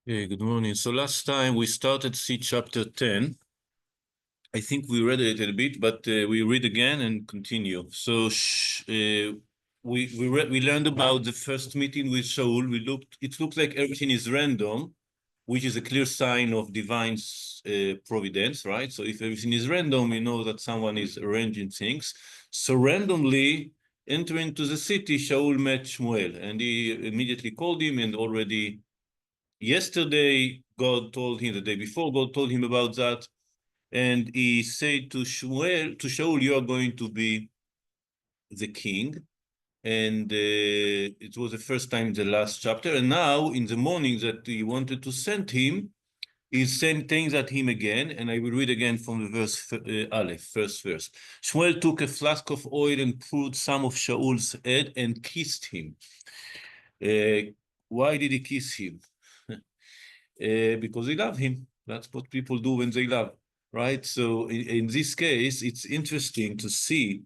Hey, good morning. So last time we started see chapter 10. I think we read it a little bit, but we read again and continue. So we learned about the first meeting with Shaul. It looked like everything is random, which is a clear sign of divine providence, right? So if everything is random, we know that someone is arranging things. So randomly entering to the city, Shaul met Shmuel, and he immediately called him and already yesterday, God told him, the day before, God told him about that. And he said to Shmuel, to Shaul, you are going to be the king. And it was the first time in the last chapter. And now, in the morning that he wanted to send him, he sent things at him again. And I will read again from the verse Aleph, first verse. Shmuel took a flask of oil and poured some of Shaul's head and kissed him. Why did he kiss him? Because they love him. That's what people do when they love, right? So in this case, it's interesting to see.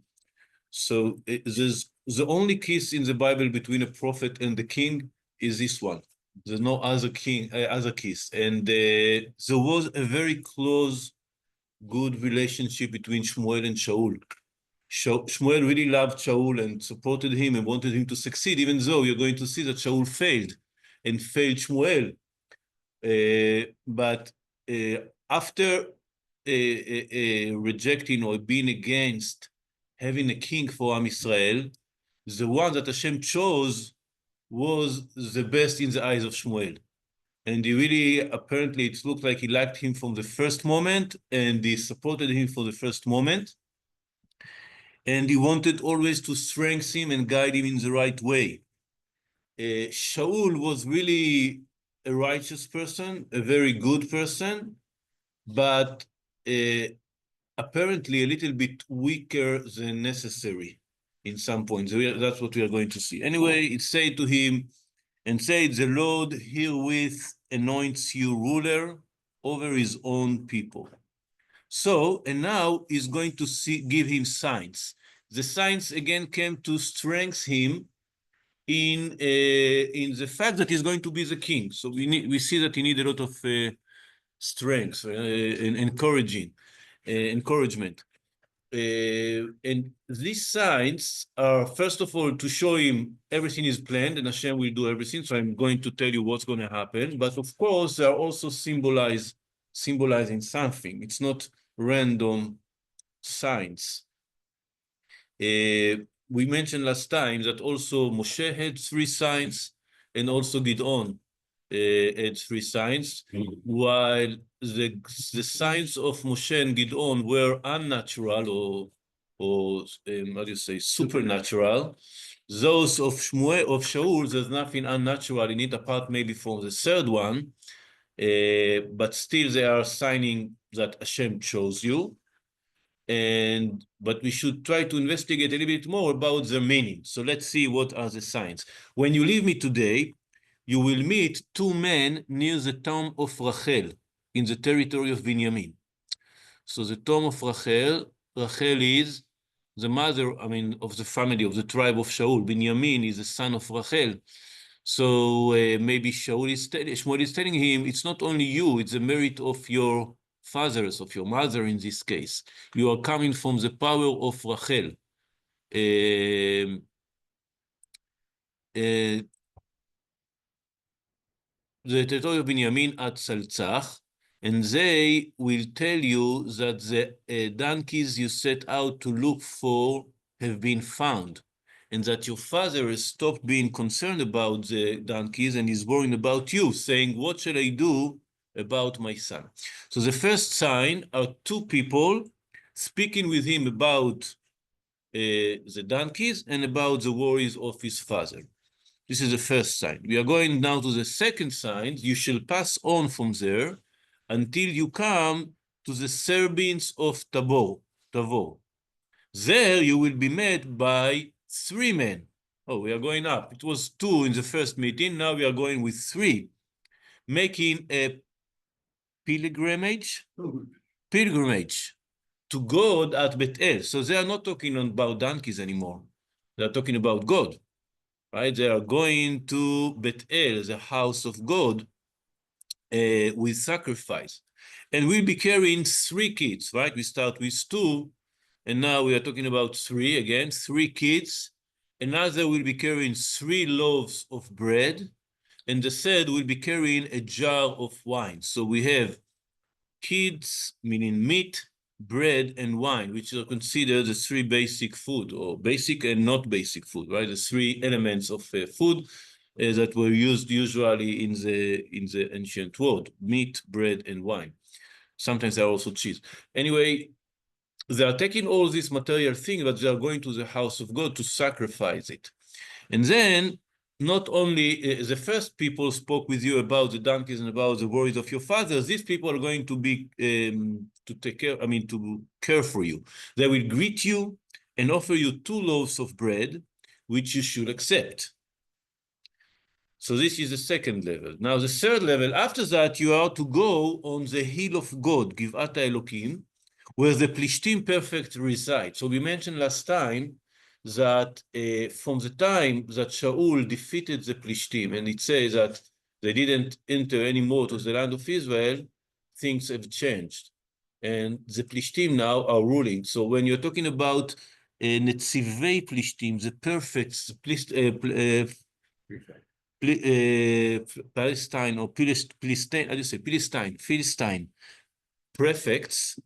So there's the only kiss in the Bible between a prophet and the king is this one. There's no other other kiss, and there was a very close, good relationship between Shmuel and Shaul. Shmuel really loved Shaul and supported him and wanted him to succeed, even though you're going to see that Shaul failed and failed Shmuel. But after rejecting or being against having a king for Am Israel, the one that Hashem chose was the best in the eyes of Shmuel. And he really, apparently, it looked like he liked him from the first moment, and he supported him for the first moment. And he wanted always to strengthen him and guide him in the right way. Shaul was really a righteous person, a very good person, but apparently a little bit weaker than necessary in some points. That's what we are going to see. Anyway, it said to him, and said, the Lord herewith anoints you ruler over his own people. So, and now he's going to give him signs. The signs again came to strengthen him in the fact that he's going to be the king. So we see that he needs a lot of strength and encouragement. And these signs are, first of all, to show him everything is planned and Hashem will do everything. So I'm going to tell you what's going to happen. But of course, they are also symbolizing something. It's not random signs. We mentioned last time that also Moshe had 3 signs and also Gideon had 3 signs, while the signs of Moshe and Gideon were unnatural or how do you say, supernatural. Those of Shaul, there's nothing unnatural in it, apart maybe from the third one, but still they are signing that Hashem chose you. But we should try to investigate a little bit more about their meaning. So let's see what are the signs. When you leave me today, you will meet 2 men near the tomb of Rachel in the territory of Binyamin. So the tomb of Rachel is the mother, of the family of the tribe of Shaul. Binyamin is the son of Rachel. So maybe Shmuel is telling him, it's not only you, it's the merit of your fathers, of your mother in this case. You are coming from the power of Rachel. The territory of Binyamin at Salzach, and they will tell you that the donkeys you set out to look for have been found, and that your father has stopped being concerned about the donkeys and is worrying about you, saying, what shall I do about my son? So the first sign are 2 people speaking with him about the donkeys and about the worries of his father. This is the first sign. We are going now to the second sign. You shall pass on from there until you come to the Serbins of Tavor. There you will be met by 3 men. Oh, we are going up. It was 2 in the first meeting. Now we are going with 3, making a pilgrimage to God at Bethel. So they are not talking about donkeys anymore. They are talking about God. Right? They are going to Bethel, the house of God. with sacrifice. And we'll be carrying 3 kids, right? We start with 2, and now we are talking about 3 again, 3 kids. Another will be carrying 3 loaves of bread, and the third will be carrying a jar of wine. So we have kids, meaning meat, bread, and wine, which are considered the 3 basic food, or basic and not basic food, right? The 3 elements of food that were used usually in the ancient world: meat, bread, and wine. Sometimes there are also cheese. Anyway, they are taking all these material things, but they are going to the house of God to sacrifice it. And then not only the first people spoke with you about the donkeys and about the worries of your fathers, these people are going to be to take care, to care for you. They will greet you and offer you 2 loaves of bread, which you should accept. So this is the second level. Now the third level, after that, you are to go on the hill of God, Givat Elokim, where the Plishtim perfect reside. So we mentioned last time that from the time that Shaul defeated the Plishtim, and it says that they didn't enter anymore to the land of Israel, things have changed. And the Plishtim now are ruling. So when you're talking about Netzivei Plishtim, the perfect Palestine or Philistine, how do you say, Philistine prefects,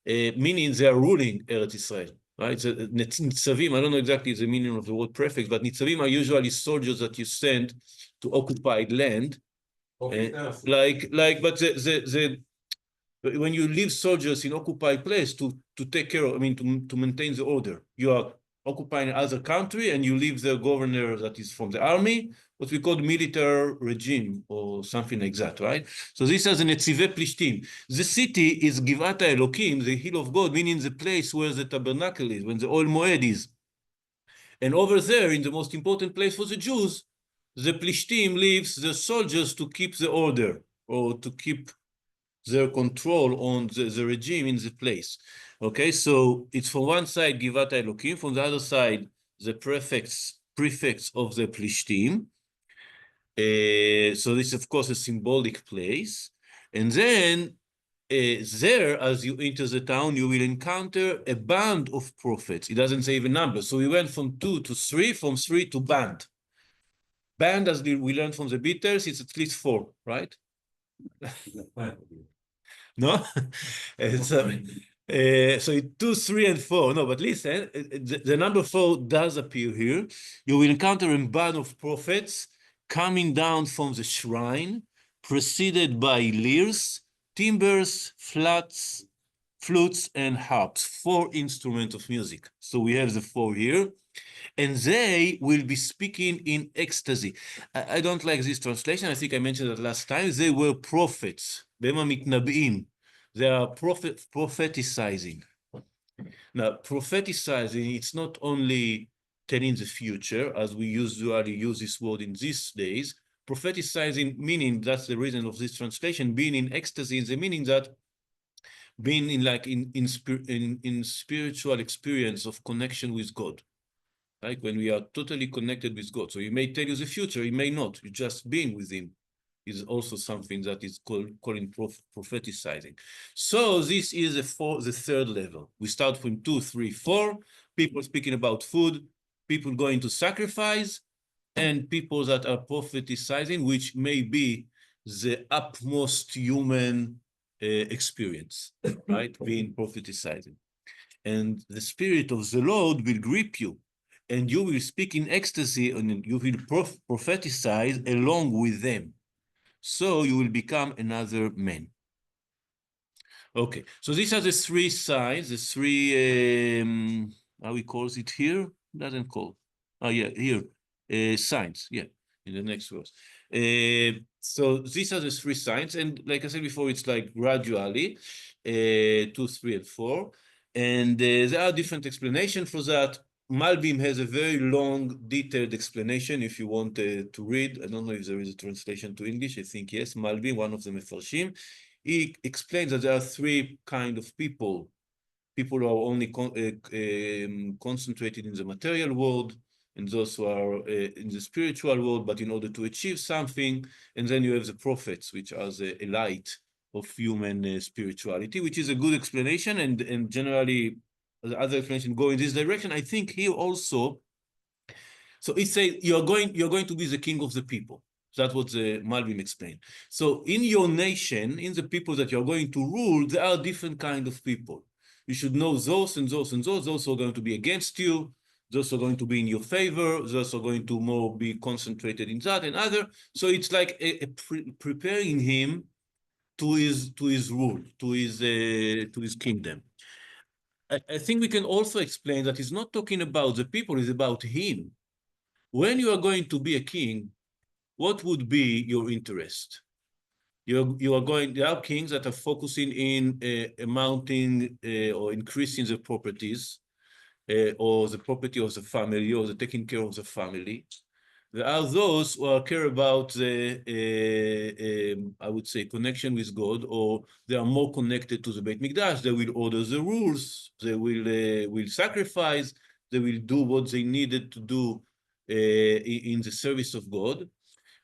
meaning they are ruling Eretz Israel, right? Nitzavim, I don't know exactly the meaning of the word prefect, but Nitzavim are usually soldiers that you send to occupied land. Okay, but when you leave soldiers in occupied place to take care of, to maintain the order, you are occupying other country and you leave the governor that is from the army, what we call military regime or something like that, right? So this is the Netzivei Plishtim. The city is Givat Elokim, the hill of God, meaning the place where the tabernacle is, when the Oil Moed is. And over there, in the most important place for the Jews, the Plishtim leaves the soldiers to keep the order or to keep their control on the regime in the place. Okay, so it's from one side Givat Elokim, from the other side the prefects of the Plishtim. So this is of course a symbolic place. And then there, as you enter the town, you will encounter a band of prophets. It doesn't say even number. So we went from 2 to 3, from 3 to band. Band, as we learned from the Beatles, it's at least 4, right? No? So it's 2, 3, and 4. No, but listen, the number 4 does appear here. You will encounter a band of prophets coming down from the shrine, preceded by lyres, timbres, flutes, and harps. 4 instruments of music. So we have the 4 here. And they will be speaking in ecstasy. I don't like this translation. I think I mentioned that last time. They were prophets. They are propheticizing. Now, propheticizing, it's not only telling the future, as we usually use this word in these days. Propheticizing, meaning, that's the reason of this translation, being in ecstasy is the meaning that being in spiritual experience of connection with God. Like when we are totally connected with God. So he may tell you the future, he may not. You just being with him is also something that is called propheticizing. So this is the third level. We start from 2, 3, 4. People speaking about food, people going to sacrifice, and people that are propheticizing, which may be the utmost human experience, right? Being propheticizing. And the Spirit of the Lord will grip you, and you will speak in ecstasy, and you will prophesize along with them. So you will become another man. Okay, so these are the 3 signs, the 3, how we call it here? Doesn't call. Oh, yeah, here, signs, yeah, in the next verse. So these are the 3 signs, and like I said before, it's like gradually, 2, 3, and 4. And there are different explanations for that. Malbim has a very long, detailed explanation if you want to read. I don't know if there is a translation to English. I think yes. Malbim, one of the Mefarshim, he explains that there are 3 kind of people. People who are only concentrated in the material world, and those who are in the spiritual world, but in order to achieve something. And then you have the prophets, which are the light of human spirituality, which is a good explanation. And generally, the other explanation go in this direction. I think here also, so it says you're going to be the king of the people. That's what the Malbim explained. So in your nation, in the people that you're going to rule, there are different kind of people. You should know those and those and those. Those are going to be against you. Those are going to be in your favor. Those are going to more be concentrated in that and other. So it's like preparing him to his rule, to his kingdom. I think we can also explain that he's not talking about the people, it's about him. When you are going to be a king, what would be your interest? There are kings that are focusing in mounting or increasing the properties or the property of the family or the taking care of the family. There are those who care about the, I would say, connection with God, or they are more connected to the Beit Mikdash. They will order the rules. They will sacrifice. They will do what they needed to do in the service of God.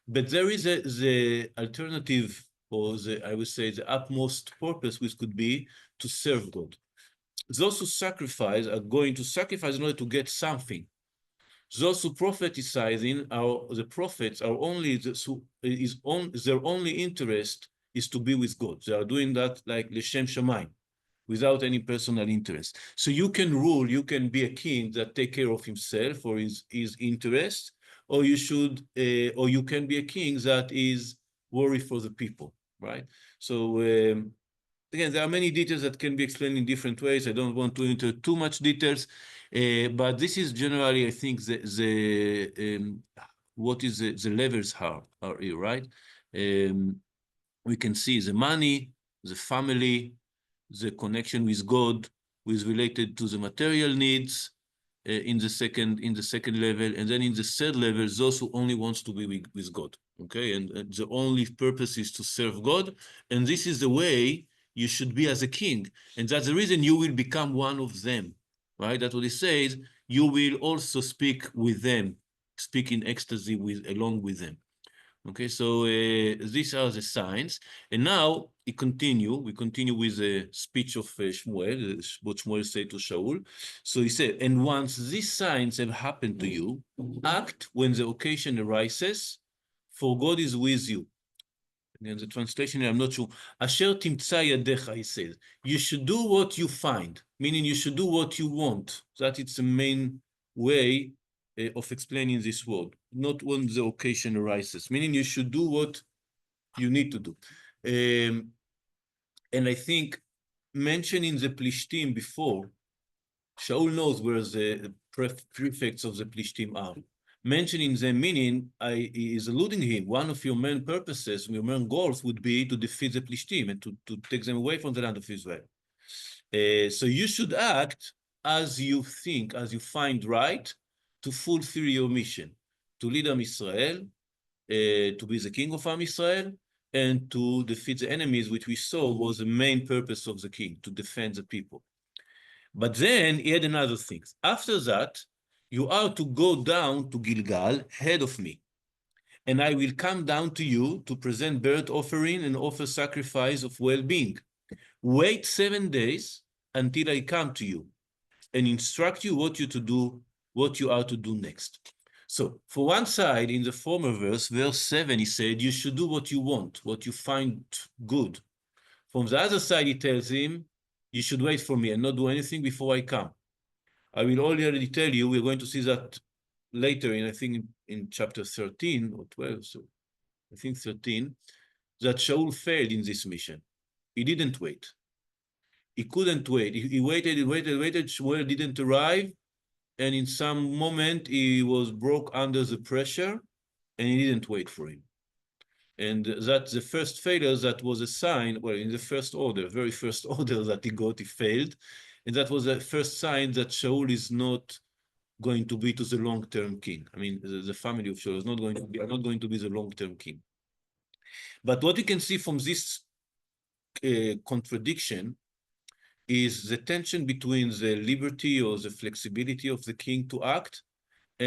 But there is the alternative, or I would say the utmost purpose, which could be to serve God. Those who sacrifice are going to sacrifice in order to get something. Those who prophesying are the prophets are only their only interest is to be with God. They are doing that like L'Shem Shamayim, without any personal interest. So you can rule, you can be a king that take care of himself or his interest, or you can be a king that is worried for the people, right? So again, there are many details that can be explained in different ways. I don't want to enter too much details, but this is generally, I think, what is the levels are here, right? We can see the money, the family, the connection with God, with related to the material needs in the second level, and then in the third level, those who only wants to be with God. Okay, and the only purpose is to serve God, and this is the way you should be as a king, and that's the reason you will become one of them, right? That's what he says. You will also speak with them, speak in ecstasy along with them. Okay, so these are the signs. And now we continue with the speech of Shmuel, what Shmuel said to Shaul. So he said, and once these signs have happened to you, act when the occasion arises, for God is with you. And the translation, I'm not sure. Asher timtza yadecha, he says. You should do what you find, meaning you should do what you want. That is the main way of explaining this word, not when the occasion arises, meaning you should do what you need to do. And I think mentioning the Plishtim before, Shaul knows where the prefects of the Plishtim are. Mentioning them, meaning he is alluding him, one of your main purposes, your main goals would be to defeat the Plishtim and to take them away from the land of Israel. So you should act as you think, as you find right, to fulfill your mission, to lead Am Israel, to be the king of Am Israel, and to defeat the enemies, which we saw was the main purpose of the king, to defend the people. But then he had another thing. After that, you are to go down to Gilgal, head of me, and I will come down to you to present burnt offering and offer sacrifice of well-being. Wait 7 days until I come to you and instruct you what you are to do next. So for one side, in the former verse 7, he said, you should do what you want, what you find good. From the other side, he tells him, you should wait for me and not do anything before I come. I will already tell you, we're going to see that later I think in chapter 13 or 12, so I think 13, that Shaul failed in this mission. He didn't wait. He couldn't wait. He waited, Shmuel didn't arrive, and in some moment he was broke under the pressure, and he didn't wait for him. And that the first failure, that was a sign, well, in the first order, very first order that he got, he failed. And that was the first sign that Shaul is not going to be to the long-term king. I mean, the family of Shaul is not going to be the long-term king. But what you can see from this contradiction is the tension between the liberty or the flexibility of the king to act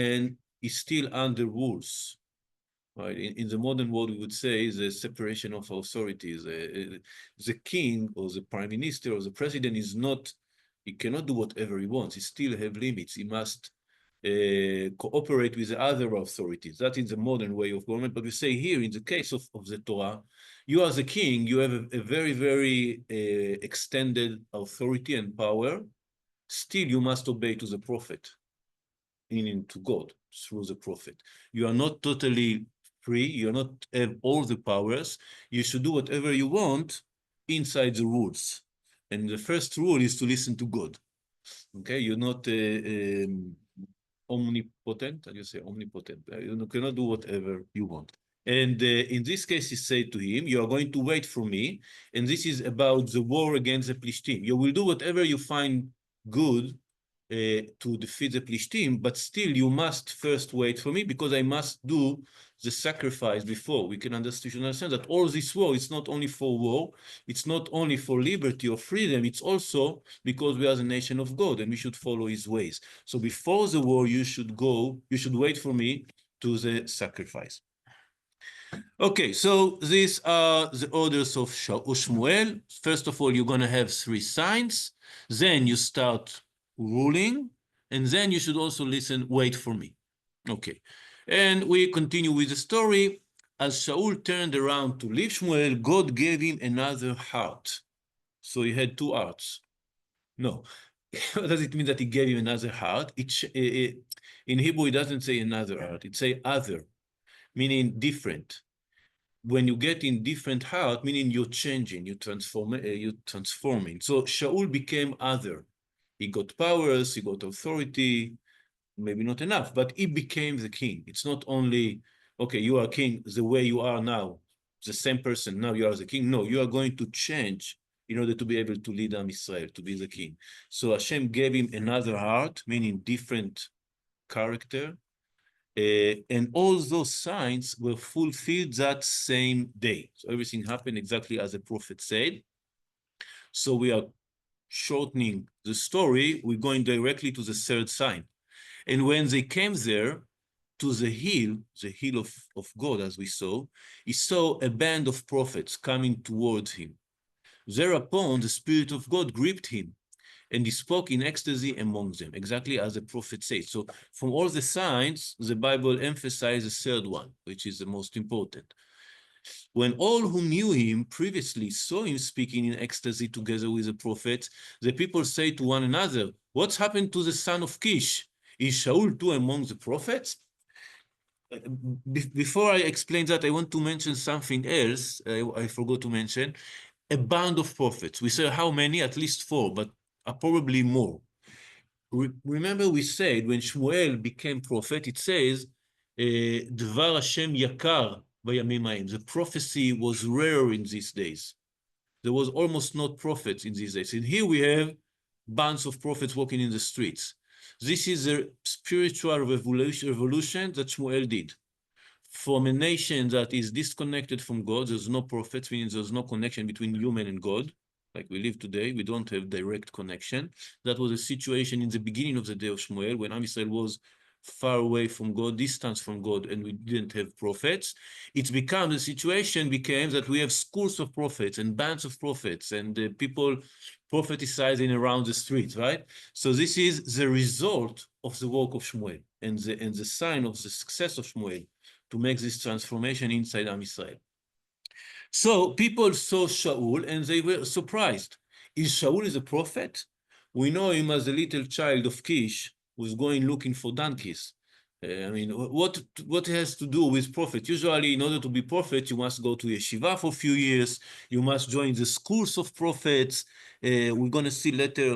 and is still under rules. Right? In the modern world, we would say the separation of authorities. The king or the prime minister or the president is not, he cannot do whatever he wants. He still have limits. He must cooperate with the other authorities. That is the modern way of government. But we say here, in the case of the Torah, you as a king, you have a very, very extended authority and power. Still, you must obey to the prophet, meaning to God through the prophet. You are not totally free. You are not have all the powers. You should do whatever you want inside the rules. And the first rule is to listen to God. Okay, you're not omnipotent. How do you say omnipotent? You cannot do whatever you want. And in this case, he said to him, you are going to wait for me. And this is about the war against the Plishtim. You will do whatever you find good to defeat the Plishtim, but still you must first wait for me because I must do the sacrifice before. We can understand that all this war, it's not only for war, it's not only for liberty or freedom, it's also because we are the nation of God and we should follow his ways. So before the war, you should wait for me to the sacrifice. Okay, so these are the orders of Shmuel. First of all, you're going to have 3 signs. Then you start ruling. And then you should also listen, wait for me. Okay. And we continue with the story. As Shaul turned around to leave Shmuel, God gave him another heart. So he had 2 hearts. No. What does it mean that he gave him another heart? In Hebrew, it doesn't say another heart. It say other, meaning different. When you get in different heart, meaning you're changing, you're transforming. So Shaul became other. He got powers, he got authority, maybe not enough, but he became the king. It's not only, okay, you are king the way you are now, the same person, now you are the king. No, you are going to change in order to be able to lead Am Israel, to be the king. So Hashem gave him another heart, meaning different character, and all those signs were fulfilled that same day. So everything happened exactly as the prophet said. So we are shortening the story. We're going directly to the 3rd sign. And when they came there to the hill of God, as we saw, he saw a band of prophets coming towards him. Thereupon, the Spirit of God gripped him, and he spoke in ecstasy among them, exactly as the prophet said. So from all the signs, the Bible emphasizes the 3rd one, which is the most important. When all who knew him previously saw him speaking in ecstasy together with the prophets, the people say to one another, what's happened to the son of Kish? Is Shaul too among the prophets? Before I explain that, I want to mention something else I forgot to mention. A band of prophets. We say how many? At least 4, but probably more. Remember we said when Shmuel became prophet, it says, Dvar Hashem yakar bayamim ha'im. The prophecy was rare in these days. There was almost not prophets in these days. And here we have bands of prophets walking in the streets. This is a spiritual revolution that Shmuel did. From a nation that is disconnected from God, there's no prophets, meaning there's no connection between human and God. Like we live today, we don't have direct connection. That was a situation in the beginning of the day of Shmuel, when Am Yisrael was far away from God, distant from God, and we didn't have prophets. The situation became that we have schools of prophets and bands of prophets and people prophesying around the streets, right? So this is the result of the work of Shmuel and the sign of the success of Shmuel to make this transformation inside Am Yisrael. So people saw Shaul and they were surprised. Is Shaul a prophet? We know him as a little child of Kish who was going looking for donkeys. I mean, what has to do with prophet? Usually, in order to be prophet, you must go to yeshiva for a few years. You must join the schools of prophets. We're going to see later,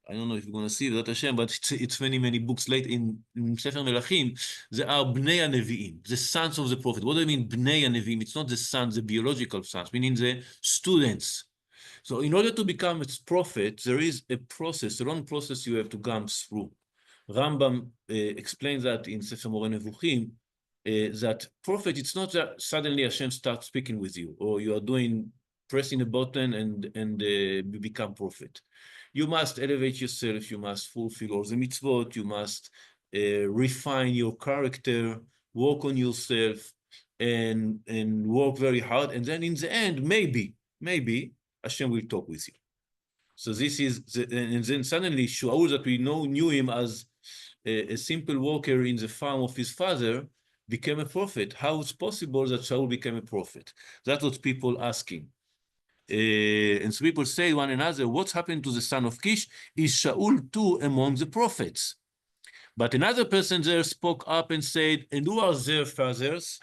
I don't know if you're going to see that Hashem, but it's many, many books later in Sefer Melachim. There are Bnei HaNevi'im, the sons of the prophet. What do I mean Bnei HaNevi'im? It's not the sons, the biological sons, meaning the students. So in order to become a prophet, there is a process, a long process you have to go through. Rambam explains that in Sefer Moreh Nevuchim, that prophet, it's not that suddenly Hashem starts speaking with you, or you are pressing a button and you become prophet. You must elevate yourself, you must fulfill all the mitzvot, you must refine your character, work on yourself, and work very hard. And then in the end, maybe Hashem will talk with you. So this is, and then suddenly Shaul that we knew him as a simple worker in the farm of his father became a prophet. How is possible that Shaul became a prophet? That's what people asking. And so people say one another, what's happened to the son of Kish? Is Shaul too among the prophets? But another person there spoke up and said, and who are their fathers?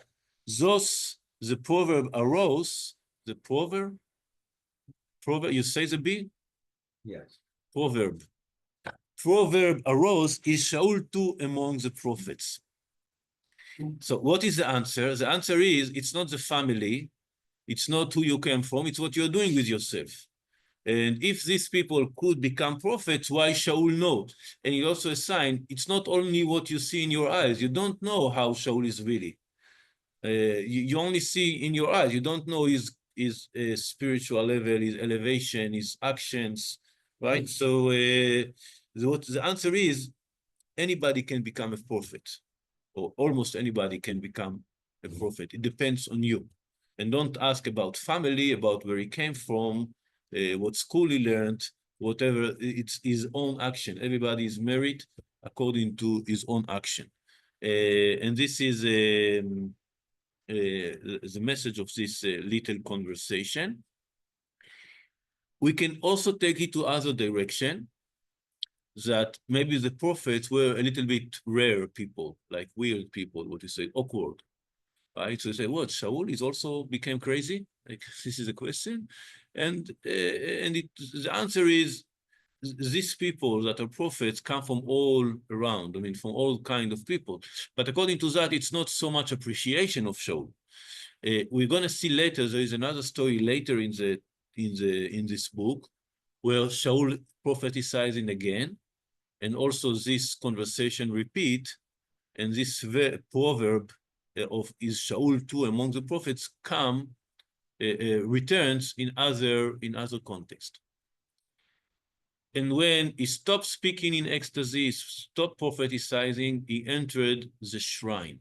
Those, the proverb arose, the proverb, you say the B? Yes. Proverb arose, is Shaul too among the prophets? So what is the answer? The answer is, it's not the family, it's not who you came from, it's what you're doing with yourself. And if these people could become prophets, why Shaul not? And he also assigned, it's not only what you see in your eyes. You don't know how Shaul is really. You only see in your eyes. You don't know his spiritual level, his elevation, his actions, right? So what the answer is, anybody can become a prophet, or almost anybody can become a prophet. It depends on you. And don't ask about family, about where he came from, what school he learned, whatever. It's his own action. Everybody is married according to his own action. And this is the message of this little conversation. We can also take it to other direction, that maybe the prophets were a little bit rare people, like weird people, what you say, awkward, right? So you say, what, Shaul is also became crazy? Like, this is a question. And the answer is, these people that are prophets come from all around, I mean, from all kind of people. But according to that, it's not so much appreciation of Shaul. We're going to see later, there is another story later in this book, where Shaul prophesying again, and also this conversation repeat, and this proverb of is Shaul too among the prophets returns in other context. And when he stopped speaking in ecstasy, stopped prophesying, he entered the shrine.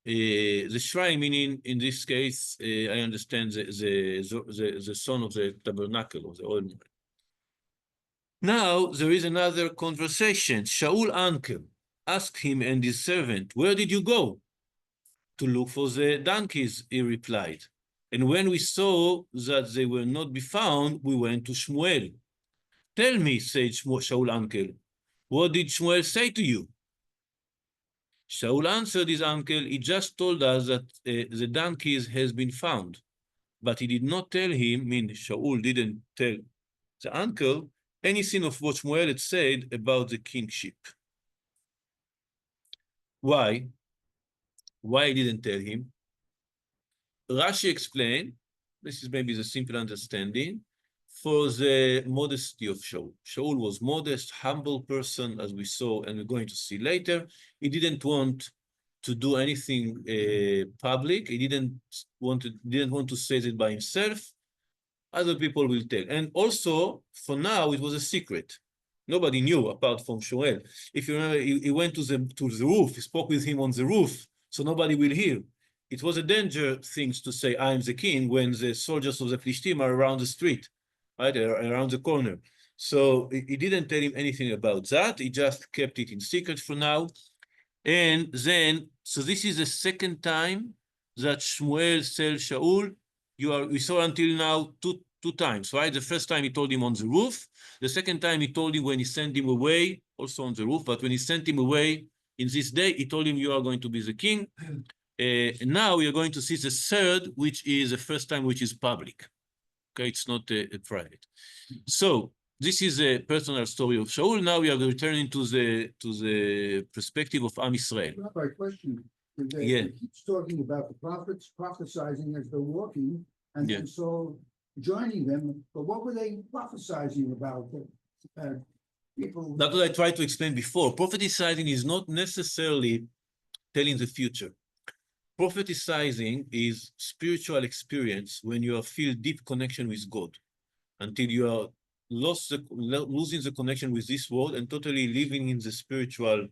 The shrine, meaning in this case, I understand the son of the tabernacle of the oil. Now there is another conversation. Shaul uncle asked him and his servant, where did you go? To look for the donkeys, he replied. And when we saw that they were not be found, we went to Shmuel. Tell me, said Shaul uncle, what did Shmuel say to you? Shaul answered his uncle, he just told us that the donkeys has been found. But he did not tell him, Shaul didn't tell the uncle anything of what Shmuel had said about the kingship. Why? Why he didn't tell him? Rashi explained, this is maybe the simple understanding, for the modesty of Shaul. Shaul was modest, humble person, as we saw, and we're going to see later. He didn't want to do anything public. He didn't want to say it by himself. Other people will tell. And also, for now, it was a secret. Nobody knew apart from Shmuel. If you remember, he went to the roof. He spoke with him on the roof, so nobody will hear. It was a danger thing to say, I am the king, when the soldiers of the Philistine are around the street, right, around the corner. So he didn't tell him anything about that. He just kept it in secret for now. And then, so this is the second time that Shmuel tells Shaul, we saw until now two times, right? The first time he told him on the roof. The second time he told him when he sent him away, also on the roof, but when he sent him away in this day, he told him, you are going to be the king. Now we are going to see the third, which is the first time, which is public. Okay, it's not private. So this is a personal story of Shaul. Now we are returning to the perspective of Am Yisrael. Rabbi, question. Yeah. He keeps talking about the prophets prophesying as they're walking, and then so joining them. But what were they prophesying about? People. That's what I tried to explain before. Prophesying is not necessarily telling the future. Prophesying is spiritual experience when you feel deep connection with God, until you are losing the connection with this world and totally living in the spiritual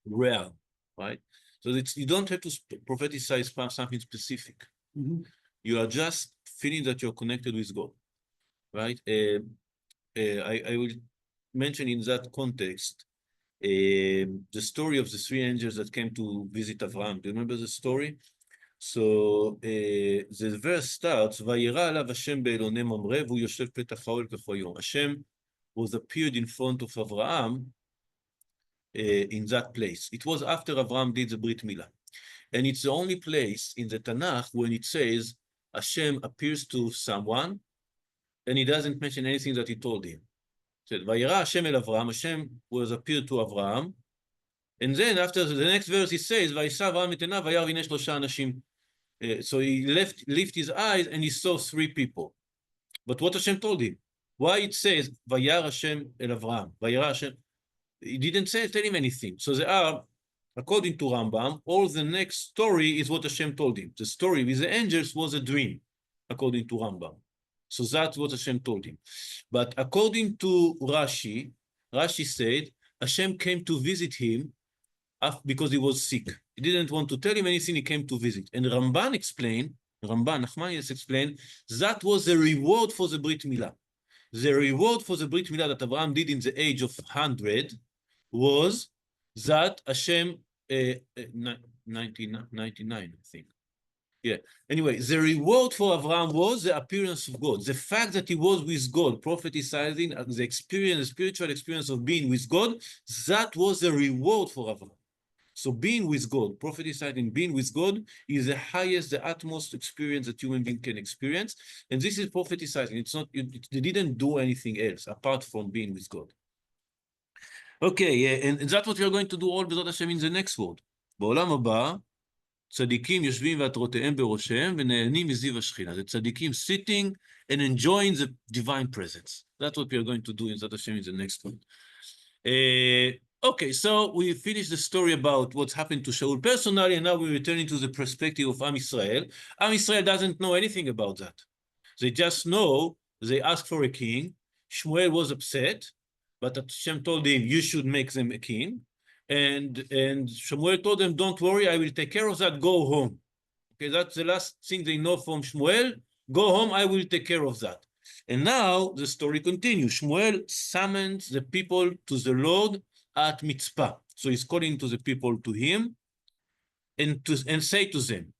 realm, right? So you don't have to prophesize something specific. Mhm. You are just feeling that you're connected with God, right? I will mention in that context the story of the three angels that came to visit Avraham. Do you remember the story? So the verse starts, וירא עליו השם באלוני ממרא, והוא יושב פתח האוהל ככל יום. Hashem was appeared in front of Avraham in that place. It was after Avraham did the Brit Milah. And it's the only place in the Tanakh when it says Hashem appears to someone and he doesn't mention anything that he told him. So, וירא השם אל אברהם, Hashem was appeared to Avraham, and then after the next verse he says, וישא אברהם את עיניו וירא והנה שלושה אנשים. So he lift his eyes and he saw three people. But what Hashem told him? Why it says, וירא Hashem אל אברהם, וירא Hashem? He didn't tell him anything. So they are, according to Rambam, all the next story is what Hashem told him. The story with the angels was a dream, according to Rambam. So that's what Hashem told him. But according to Rashi, Rashi said, Hashem came to visit him because he was sick. He didn't want to tell him anything, he came to visit. And Ramban Nachmanides explained, that was the reward for the Brit Milah. The reward for the Brit Milah that Abraham did in the age of 100 was that Hashem, 99, I think. Yeah. Anyway, the reward for Abraham was the appearance of God. The fact that he was with God, prophesying the experience, the spiritual experience of being with God, that was the reward for Abraham. So being with God, prophesying being with God is the highest, the utmost experience that human being can experience. And this is prophesying. It's not, they didn't do anything else apart from being with God. Okay, and that's what we are going to do all בעזרת השם in the next world. בעולם הבא, צדיקים יושבים ועטרותיהם בראשיהם ונהנים מזיו השכינה. The צדיקים sitting and enjoying the divine presence. That's what we are going to do in בעזרת השם in the next world. Okay, so we finished the story about what's happened to Shaul personally, and now we're returning to the perspective of Am Yisrael. Am Yisrael doesn't know anything about that. They just know they asked for a king. Shmuel was upset, but Hashem told him, you should make them a king. And Shmuel told them, don't worry, I will take care of that, go home. Okay, that's the last thing they know from Shmuel. Go home, I will take care of that. And now the story continues. Shmuel summons the people to the Lord at Mitzpah. So he's calling to the people to him and say to them,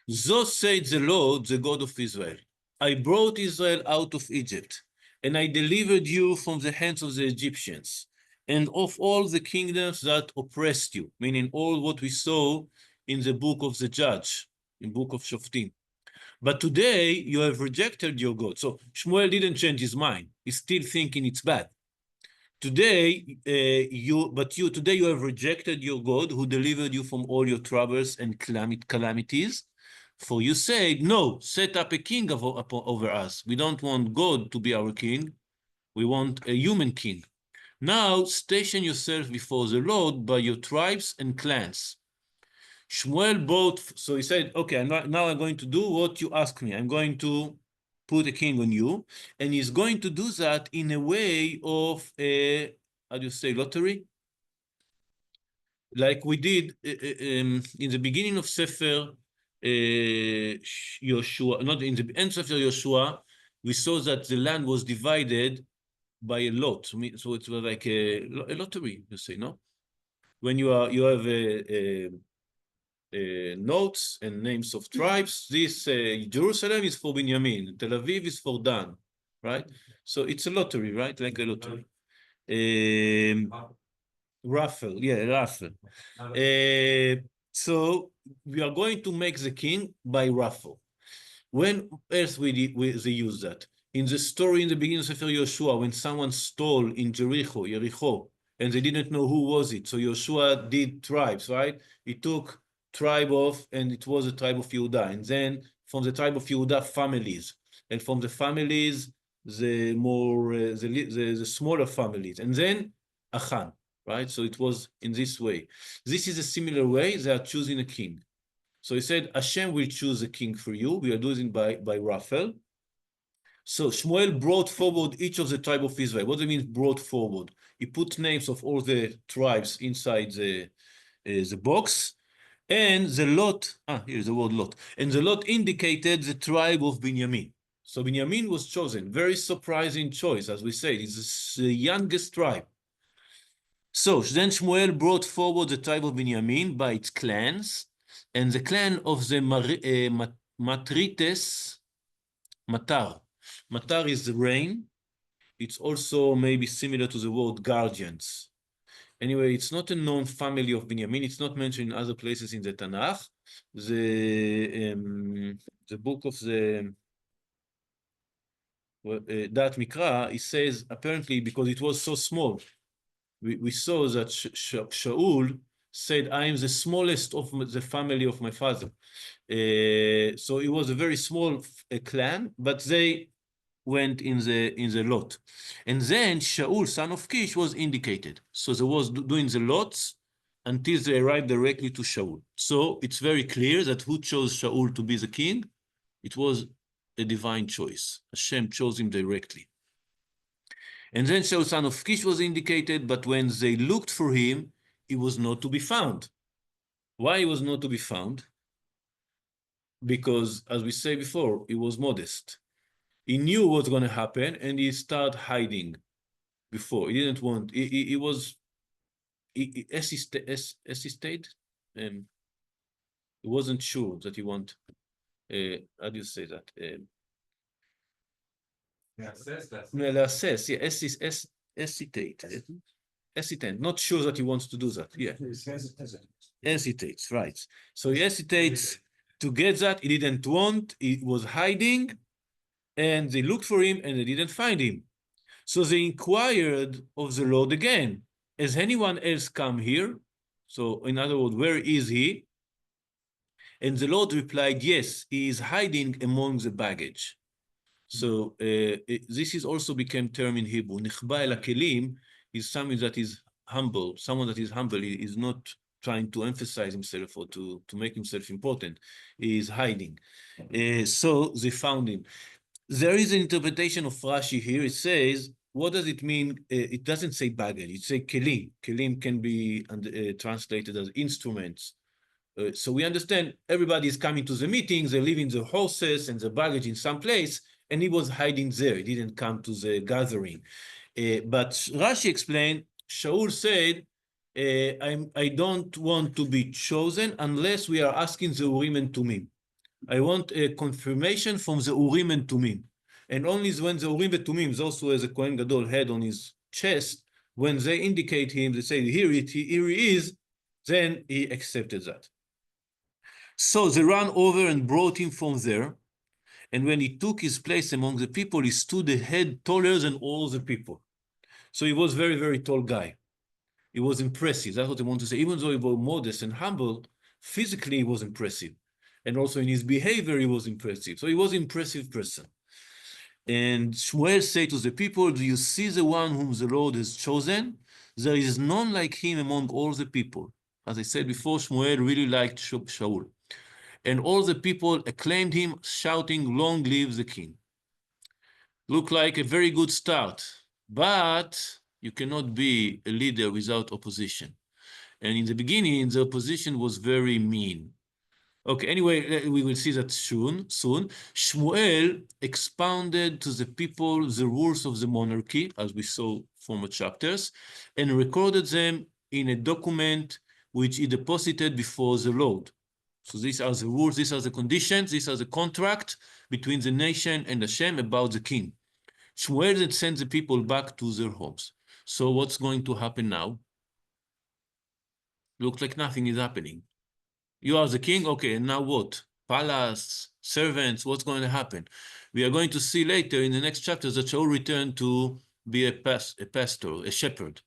thus said the Lord, the God of Israel, I brought Israel out of Egypt, and I delivered you from the hands of the Egyptians, and of all the kingdoms that oppressed you, meaning all what we saw in the book of the Judge, in book of Shoftim. But today you have rejected your God. So Shmuel didn't change his mind. He's still thinking it's bad. Today, today you have rejected your God who delivered you from all your troubles and calamities. For you said, no, set up a king over us. We don't want God to be our king. We want a human king. Now station yourself before the Lord by your tribes and clans. Shmuel both, so he said, okay, now I'm going to do what you ask me. I'm going to put a king on you, and he's going to do that in a way of a, how do you say, lottery? Like we did in the beginning of Sefer Yoshua, not in the end of Yoshua, we saw that the land was divided by a lot. So it was like a lottery, you say, no? When you have notes and names of tribes. This Jerusalem is for Binyamin, Tel Aviv is for Dan, right? So it's a lottery, right? Like a lottery. Raffle, yeah, raffle. So we are going to make the king by raffle. When else they use that? In the story in the beginning of Sefer Yoshua, when someone stole in Jericho, and they didn't know who was it. So Yoshua did tribes, right? He took tribe of, and it was a tribe of Yehuda. And then from the tribe of Yehuda, families. And from the families, the more, the smaller families. And then Achan, right? So it was in this way. This is a similar way they are choosing a king. So he said, Hashem will choose a king for you. We are doing by raffle. So Shmuel brought forward each of the tribe of Israel. What do you mean brought forward? He put names of all the tribes inside the box, and the lot, here's the word lot, and the lot indicated the tribe of Binyamin. So Binyamin was chosen. Very surprising choice, as we said. It's the youngest tribe. So then Shmuel brought forward the tribe of Binyamin by its clans, and the clan of the Matrites, Matar. Matar is the rain. It's also maybe similar to the word guardians. Anyway, it's not a known family of Binyamin. It's not mentioned in other places in the Tanakh. The book of the Dat Mikra, it says apparently because it was so small, we saw that Shaul said, I am the smallest of the family of my father. So it was a very small clan, but they went in the lot. And then Shaul, son of Kish, was indicated. So there was doing the lots until they arrived directly to Shaul. So it's very clear that who chose Shaul to be the king? It was a divine choice. Hashem chose him directly. And then Shaul, son of Kish, was indicated, but when they looked for him, he was not to be found. Why he was not to be found? Because, as we say before, he was modest. He knew what's going to happen, and he started hiding before. He didn't want, he was, as he stayed, he wasn't sure that he want, how do you say that? Assess, yeah, hesitate. Hesitant, not sure that he wants to do that. Yeah. Hesitates, right. So he hesitates to get that. He didn't want, he was hiding, and they looked for him and they didn't find him. So they inquired of the Lord again, has anyone else come here? So in other words, where is he? And the Lord replied, yes, he is hiding among the baggage. So this is also became term in Hebrew. Nichba el hakelim is something that is humble. Someone that is humble is not trying to emphasize himself or to make himself important. He is hiding. So they found him. There is an interpretation of Rashi here. It says, what does it mean? It doesn't say baggage. It says kelim. Kelim can be translated as instruments. So we understand everybody is coming to the meeting. They leave in the horses and the baggage in some place, and he was hiding there. He didn't come to the gathering. But Rashi explained, Shaul said, I don't want to be chosen unless we are asking the Urim and Tumim. I want a confirmation from the Urim and Tumim. And only when the Urim and Tumim, those who has a Kohen Gadol head on his chest, when they indicate him, they say, here he is, then he accepted that. So they ran over and brought him from there. And when he took his place among the people, he stood a head taller than all the people. So he was a very, very tall guy. He was impressive. That's what I want to say. Even though he was modest and humble, physically he was impressive. And also in his behavior, he was impressive. So he was an impressive person. And Shmuel said to the people, do you see the one whom the Lord has chosen? There is none like him among all the people. As I said before, Shmuel really liked Shaul. And all the people acclaimed him, shouting, long live the king. Looked like a very good start, but you cannot be a leader without opposition. And in the beginning, the opposition was very mean. Okay, anyway, we will see that soon. Shmuel expounded to the people the rules of the monarchy, as we saw from the chapters, and recorded them in a document which he deposited before the Lord. So these are the rules, these are the conditions, these are the contract between the nation and Hashem about the king. Shmuel then sends the people back to their homes. So what's going to happen now? Looks like nothing is happening. You are the king? Okay, and now what? Palace, servants, what's going to happen? We are going to see later in the next chapters that Shaul returned to be a pastor, a shepherd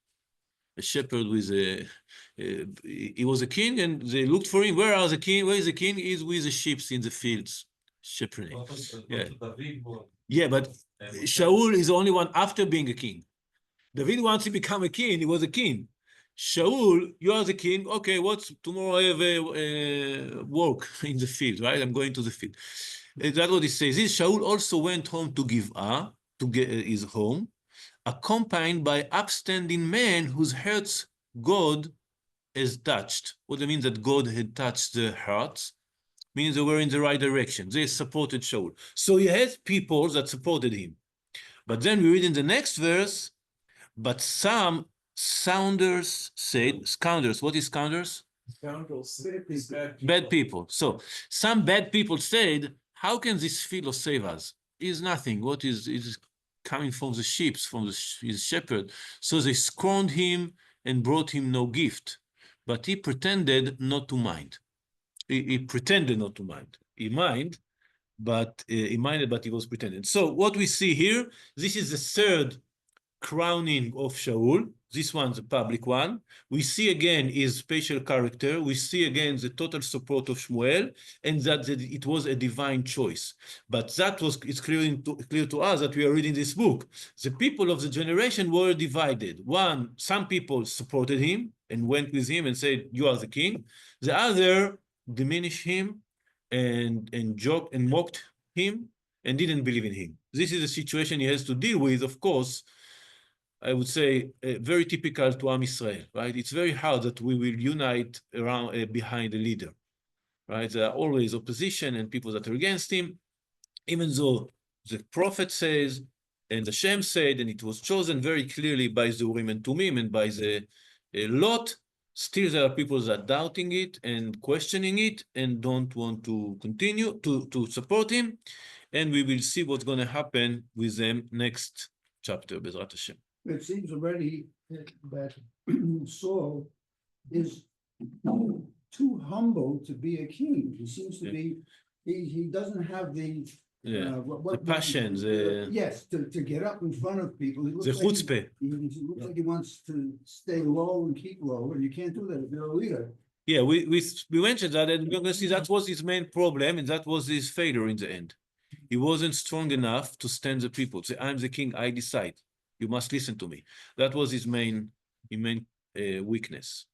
with he was a king, and they looked for him. Where is the king? He's with the sheep in the fields, shepherding. Yeah, but Shaul is the only one after being a king. David, once he became a king, he was a king. Shaul, you are the king. Okay, what's tomorrow? I have a work in the field, right? I'm going to the field. That's what it says. This Shaul also went home to Gibeah, to get his home, accompanied by upstanding men whose hearts God has touched. What it means that God had touched their hearts means they were in the right direction. They supported Shaul. So he had people that supported him. But then we read in the next verse, but some scoundrels said, scoundrels, what is scoundrels? Scoundrels. Bad people. So some bad people said, how can this fellow save us? Is nothing. What is coming from the sheep, from his shepherd? So they scorned him and brought him no gift. But he pretended not to mind. He pretended not to mind. He minded, but he was pretending. So what we see here, this is the third crowning of Shaul. This one's a public one. We see again his special character. We see again the total support of Shmuel, and that it was a divine choice. But it's clear to us that we are reading this book. The people of the generation were divided. Some people supported him and went with him and said, "You are the king." The other diminished him and joked and mocked him and didn't believe in him. This is a situation he has to deal with, of course. I would say, very typical to Am Israel, right? It's very hard that we will unite around behind a leader, right? There are always opposition and people that are against him, even though the prophet says and Hashem said, and it was chosen very clearly by the Urim and Tumim and by the Lot. Still, there are people that are doubting it and questioning it and don't want to continue to support him. And we will see what's going to happen with them next chapter, Bezrat Hashem. It seems already that Saul is too humble to be a king. He seems to be, he doesn't have the the passion, yes, to get up in front of people. He looks the like chutzpah. he looks like he wants to stay low and keep low, and you can't do that if you're a leader. Yeah, we mentioned that, and we're going to see that was his main problem, and that was his failure in the end. He wasn't strong enough to stand the people. Say, I'm the king, I decide. You must listen to me. That was his main weakness.